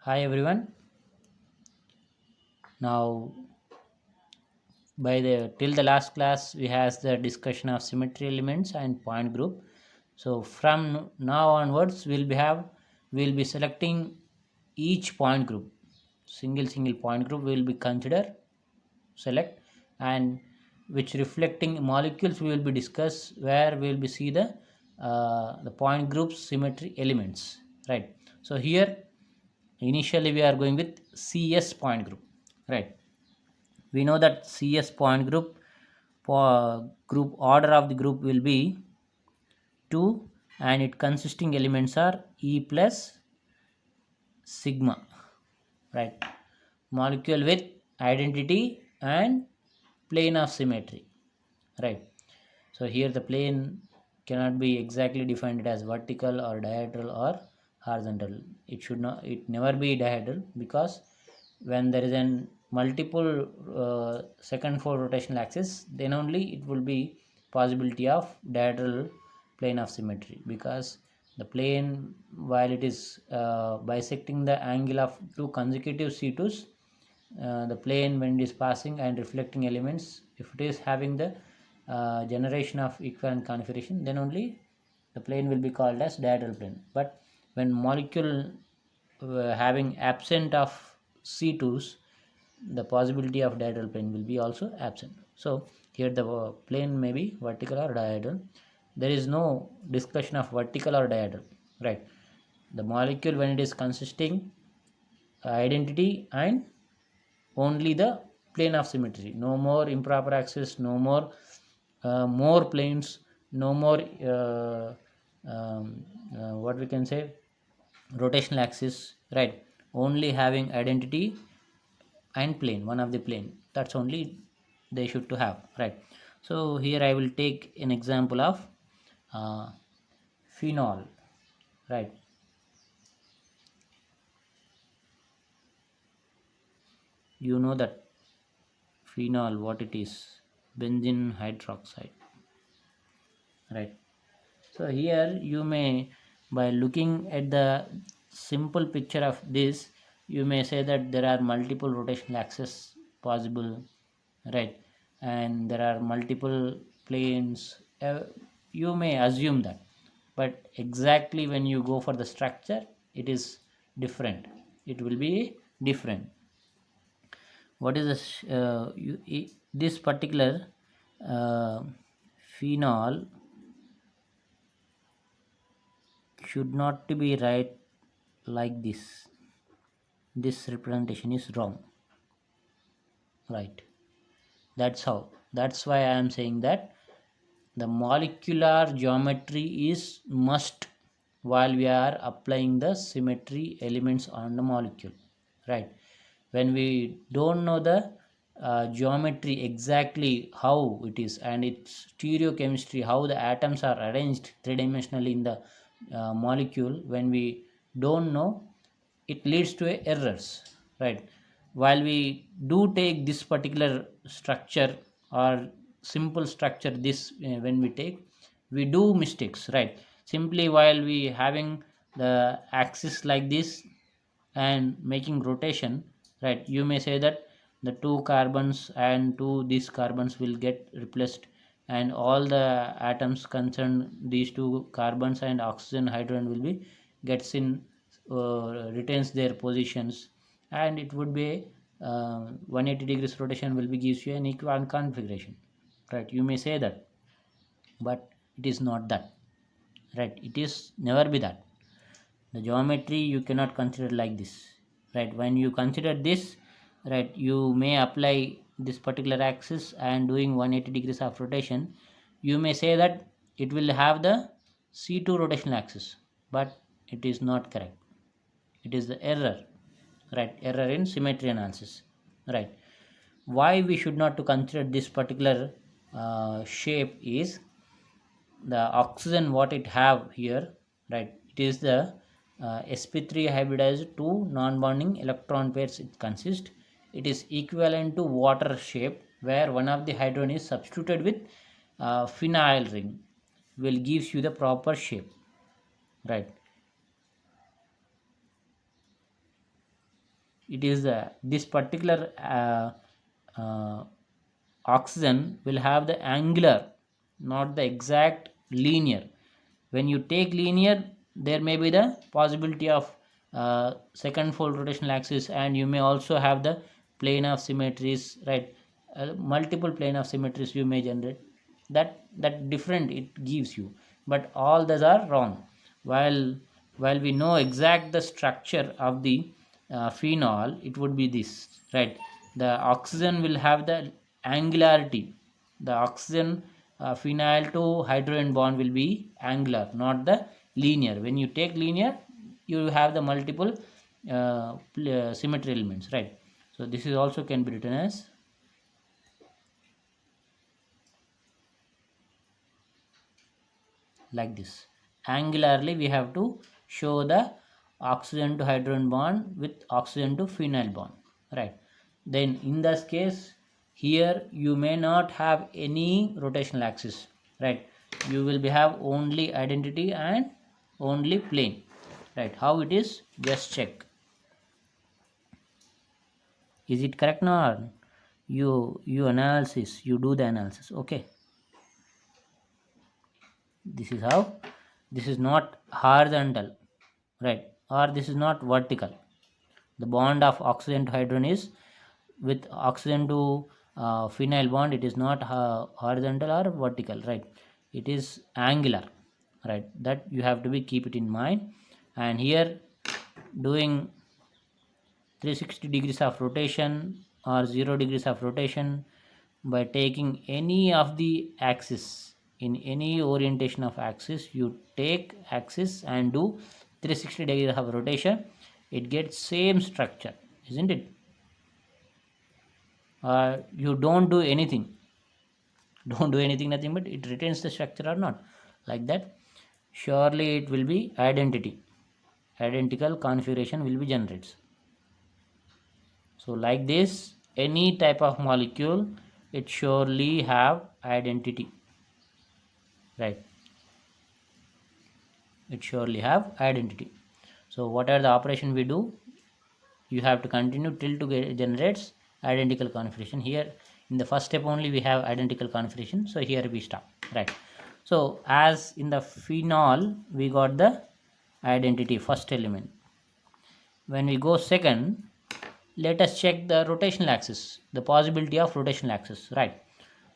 Hi everyone. Now, by the till the last class, we has the discussion of symmetry elements and point group. So from now onwards, we'll be selecting each point group, single point group will be consider select, and which reflecting molecules we will be discuss where we will be see the point groups symmetry elements, right? So here initially we are going with CS point group, right? We know that CS point group for group order of the group will be 2, and it consisting elements are E plus sigma, right? Molecule with identity and plane of symmetry, right? So here the plane cannot be exactly defined as vertical or dihedral or horizontal. It never be dihedral, because when there is an multiple second four rotational axis, then only it will be possibility of dihedral plane of symmetry, because the plane, while it is bisecting the angle of two consecutive C2s, the plane when it is passing and reflecting elements, if it is having the generation of equivalent configuration, then only the plane will be called as dihedral plane. But when molecule having absent of C2s, the possibility of dihedral plane will be also absent. So here the plane may be vertical or dihedral. There is no discussion of vertical or dihedral, right? The molecule when it is consisting identity and only the plane of symmetry, no more improper axis, no more more planes, no more what we can say rotational axis, right? Only having identity and plane, one of the plane, that's only they should to have, right? So here I will take an example of uh, phenol, right? You know that phenol, what it is, benzene hydroxide, right? So here you may, by looking at the simple picture of this, you may say that there are multiple rotational axes possible, right? And there are multiple planes. You may assume that, but exactly when you go for the structure, it is different. It will be different. What is this? This particular uh, phenol should not to be right like this representation is wrong, right? That's why I am saying that the molecular geometry is must while we are applying the symmetry elements on the molecule, right? When we don't know the geometry exactly how it is and its stereochemistry, how the atoms are arranged three-dimensionally in the molecule, when we don't know, it leads to errors, right? While we do take this particular structure or simple structure, this when we take, we do mistakes, right? Simply while we having the axis like this and making rotation, right, you may say that the two carbons and two these carbons will get replaced, and all the atoms concerned, these two carbons and oxygen hydrogen will be gets in retains their positions, and it would be 180 degrees rotation will be gives you an equivalent configuration, right? You may say that, but it is not that, right? It is never be that. The geometry you cannot consider like this, right? When you consider this, right, you may apply this particular axis and doing 180 degrees of rotation, you may say that it will have the C2 rotational axis, but it is not correct. It is the error, right? Error in symmetry analysis, right? Why we should not to consider this particular shape is the oxygen what it have here, right? It is the sp3 hybridized two non-bonding electron pairs it consists. It is equivalent to water shape, where one of the hydrogen is substituted with phenyl ring, will gives you the proper shape, right? it is this particular oxygen will have the angular, not the exact linear. When you take linear, there may be the possibility of second fold rotational axis, and you may also have the plane of symmetries, right? Multiple plane of symmetries you may generate. That different it gives you, but all those are wrong. While we know exact the structure of the phenol, it would be this, right? The oxygen will have the angularity. The oxygen phenyl to hydrogen bond will be angular, not the linear. When you take linear, you have the multiple symmetry elements, right? So this is also can be written as like this. Angularly we have to show the oxygen to hydrogen bond with oxygen to phenyl bond, right? Then in this case, here you may not have any rotational axis, right? You will be have only identity and only plane, right? How it is, just check. Is it correct now? You analysis, you do the analysis. Okay, this is how. This is not horizontal, right? Or this is not vertical. The bond of oxygen to hydrogen is with oxygen to phenyl bond, it is not horizontal or vertical, right? It is angular, right? That you have to be keep it in mind. And here doing 360 degrees of rotation or 0 degrees of rotation by taking any of the axis, in any orientation of axis you take axis and do 360 degrees of rotation, it gets same structure, isn't it? You don't do anything, nothing, but it retains the structure or not, like that. Surely it will be identical configuration will be generated. So like this, any type of molecule, it surely have identity, right? It surely have identity. So what are the operation we do? You have to continue till to get generates identical configuration. Here in the first step only we have identical configuration, so here we stop, right? So as in the phenol we got the identity first element. When we go second, let us check the rotational axis, the possibility of rotational axis, right?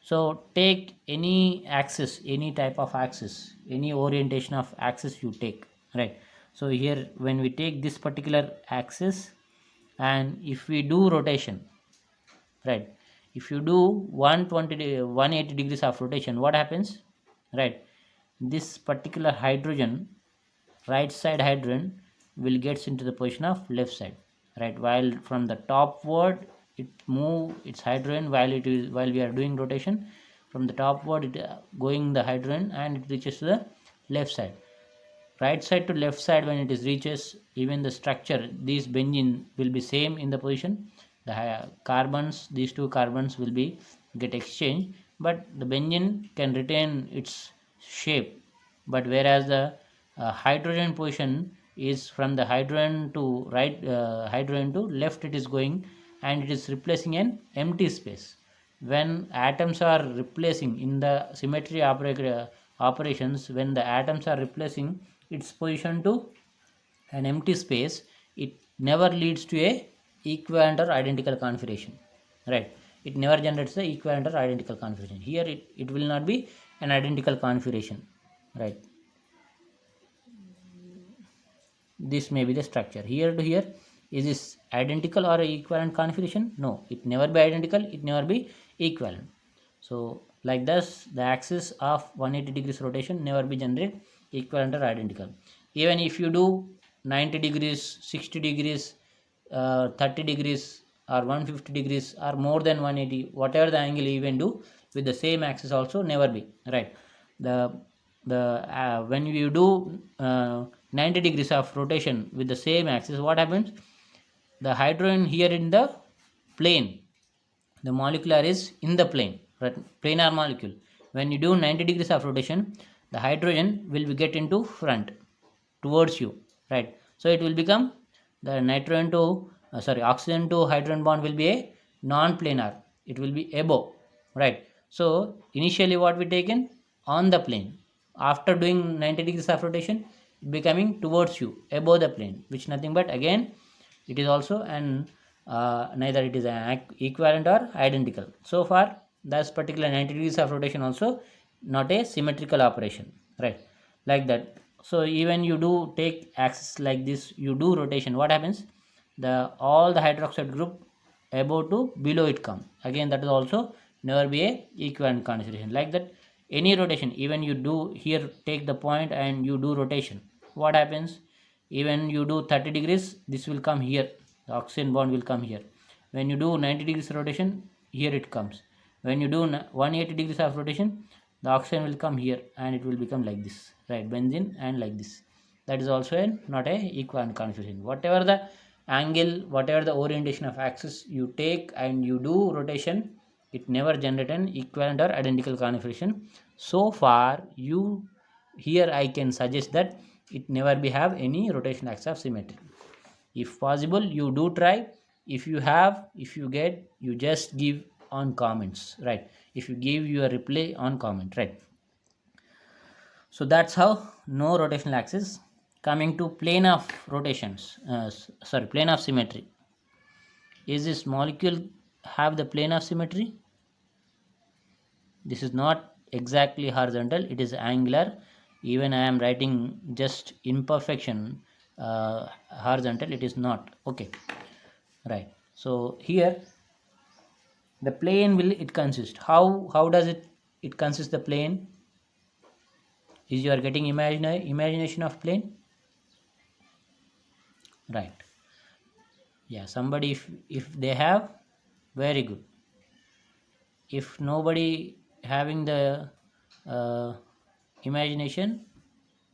So take any axis, any type of axis, any orientation of axis you take, right? So here when we take this particular axis, and if we do rotation, right, if you do 180 degrees of rotation, what happens, right? This particular hydrogen, right side hydrogen, will gets into the position of left side, right? While from the topward it move its hydrogen, while we are doing rotation, from the topward it going the hydrogen and it reaches to the left side. Right side to left side, when it is reaches, even the structure, these benzene will be same in the position. The carbons, these two carbons will be get exchanged, but the benzene can retain its shape. But whereas the hydrogen position is from the hydrogen to right, hydrogen to left it is going, and it is replacing an empty space. When atoms are replacing in the symmetry operations, when the atoms are replacing its position to an empty space, it never leads to a equivalent or identical configuration, right? It never generates the equivalent or identical configuration. Here it will not be an identical configuration, right? This may be the structure. Here to here, is this identical or equivalent configuration? No, it never be identical, it never be equivalent. So like this, the axis of 180 degrees rotation never be generated equivalent or identical. Even if you do 90 degrees, 60 degrees, 30 degrees or 150 degrees or more than 180, whatever the angle you even do with the same axis also never be, right? The when you do 90 degrees of rotation with the same axis, what happens? The hydrogen here in the plane, the molecular is in the plane, right? Planar molecule. When you do 90 degrees of rotation, the hydrogen will be get into front towards you, right? So it will become the nitrogen to oxygen to hydrogen bond will be a non-planar. It will be above, right? So initially what we taken on the plane. After doing 90 degrees of rotation, it becoming towards you above the plane, which nothing but again it is also an neither it is an equivalent or identical. So far, this particular 90 degrees of rotation also not a symmetrical operation, right? Like that. So even you do take axis like this, you do rotation. What happens? The all the hydroxide group above to below it come. Again, that is also never be a equivalent configuration. Like that, any rotation, even you do here take the point and you do rotation. What happens? Even you do 30 degrees, this will come here, the oxygen bond will come here. When you do 90 degrees rotation, here it comes. When you do 180 degrees of rotation, the oxygen will come here and it will become like this, right? Benzene and like this. That is also not a equivalent configuration. Whatever the angle, whatever the orientation of axis you take and you do rotation, it never generate an equivalent or identical configuration. So far, you here I can suggest that it never be have any rotation axis of symmetry. If possible, you do try. If you have, if you get, you just give on comments, right? If you give your reply on comment, right? So that's how no rotational axis. Coming to plane of rotations, plane of symmetry. Is this molecule have the plane of symmetry? This is not exactly horizontal, it is angular. Even I am writing just imperfection horizontal, it is not. Okay, right. So here the plane will it consist. How does it consist the plane? Is you are getting imagination of plane, right? Yeah, somebody if they have, very good. If nobody having the uh, imagination,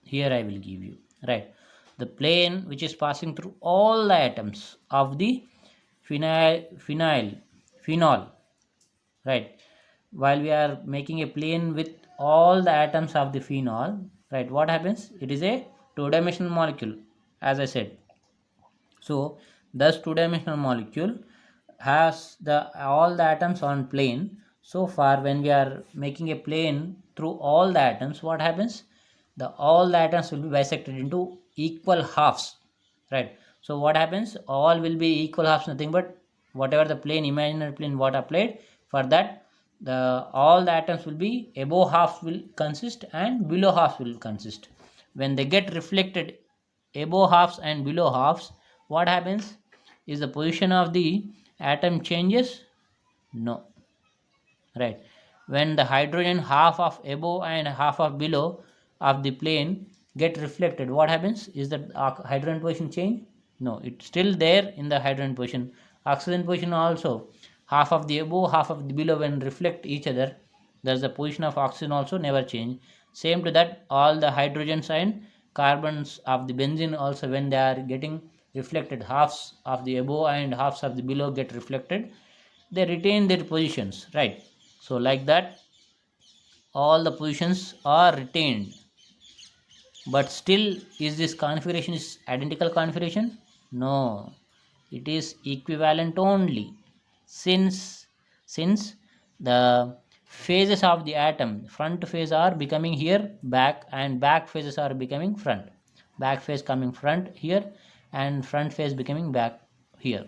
here I will give you, right? The plane which is passing through all the atoms of the phenol, right? While we are making a plane with all the atoms of the phenol, right, what happens? It is a two-dimensional molecule, as I said. So thus two-dimensional molecule has the all the atoms on plane. So far when we are making a plane through all the atoms, what happens? The all the atoms will be bisected into equal halves, right? So what happens? All will be equal halves, nothing but whatever the plane, imaginary plane what applied, for that the all the atoms will be above half will consist and below half will consist. When they get reflected above halves and below halves, what happens? Is the position of the atom changes? No, right? When the hydrogen half of above and half of below of the plane get reflected, what happens? Is the hydrogen position change? No, it's still there in the hydrogen position. Oxygen position also, half of the above, half of the below, when reflect each other, thus the position of oxygen also never change. Same to that, all the hydrogens and carbons of the benzene also, when they are getting reflected, halves of the above and halves of the below get reflected, they retain their positions, right? So like that, all the positions are retained. But still, is this configuration is identical configuration? No, it is equivalent only. Since since the phases of the atom, front phase are becoming here back and back phases are becoming front, back phase coming front here and front phase becoming back here.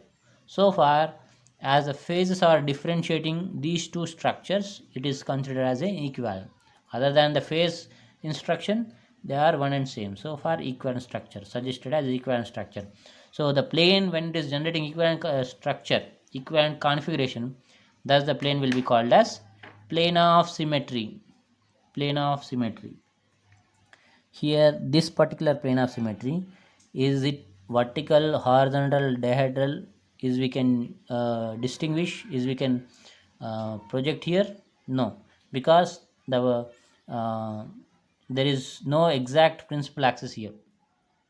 So far as the phases are differentiating these two structures, it is considered as an equivalent. Other than the phase instruction, they are one and same. So far equivalent structure suggested as equivalent structure. So the plane, when it is generating equivalent structure, equivalent configuration, thus the plane will be called as plane of symmetry. Plane of symmetry. Here this particular plane of symmetry, is it vertical, horizontal, dihedral, is we can distinguish, is we can project here? No, because the there is no exact principal axis here,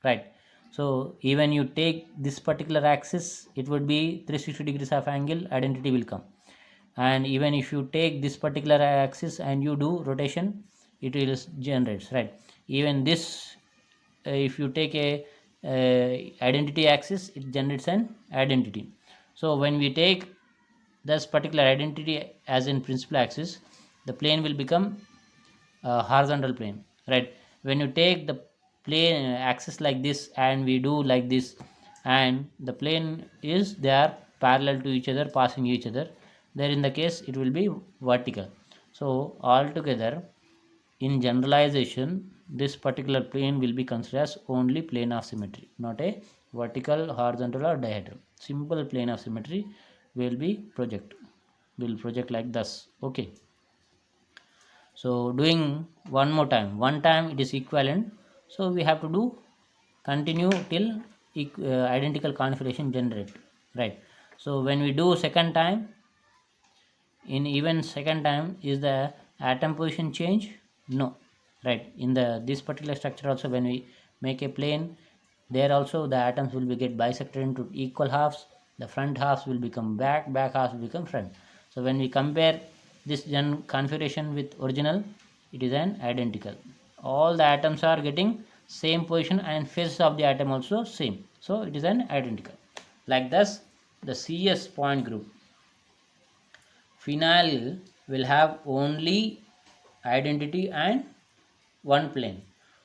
right? So even you take this particular axis, it would be 360 degrees of angle, identity will come. And even if you take this particular axis and you do rotation, it will generates, right? Even this, if you take a identity axis, it generates an identity. So when we take this particular identity as in principal axis, the plane will become horizontal plane, right? When you take the plane axis like this and we do like this, and the plane is, they are parallel to each other, passing each other, there in the case it will be vertical. So altogether, in generalization, this particular plane will be considered as only plane of symmetry, not a vertical, horizontal or dihedral. Simple plane of symmetry will project like this. Okay, so doing one more time, one time it is equivalent, so we have to do continue till identical configuration generate, right? So when we do second time, in even second time, is the atom position change? No, right? In the this particular structure also, when we make a plane, there also the atoms will be get bisected into equal halves. The front halves will become back halves will become front. So when we compare this configuration with original, it is an identical. All the atoms are getting same position and faces of the atom also same, so it is an identical. Like this, the CS point group phenyl will have only identity and one plane,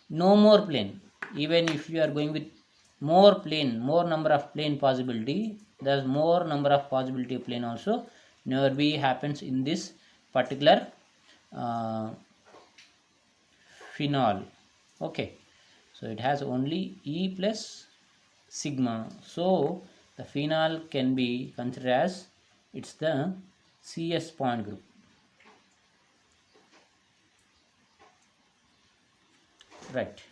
no more plane. Even if you are going with more plane, more number of plane possibility, there's more number of possibility of plane also never be happens in this particular uh, phenol. Okay, so it has only E plus sigma, so the phenol can be considered as it's the CS point group, right?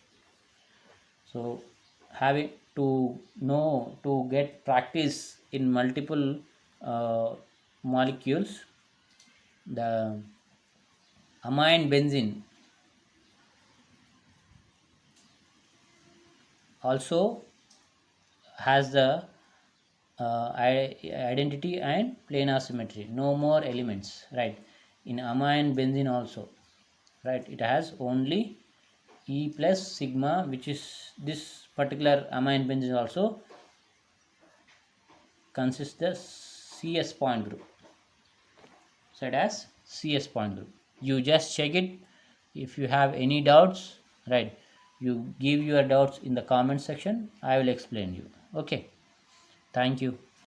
So having to know to get practice in multiple molecules, the amine benzene also has the identity and planar symmetry, no more elements, right? In amine benzene also, right, it has only E plus sigma, which is this particular amine benzene also consists the CS point group, said as CS point group. You just check it. If you have any doubts, right, you give your doubts in the comment section. I will explain you. Okay, thank you.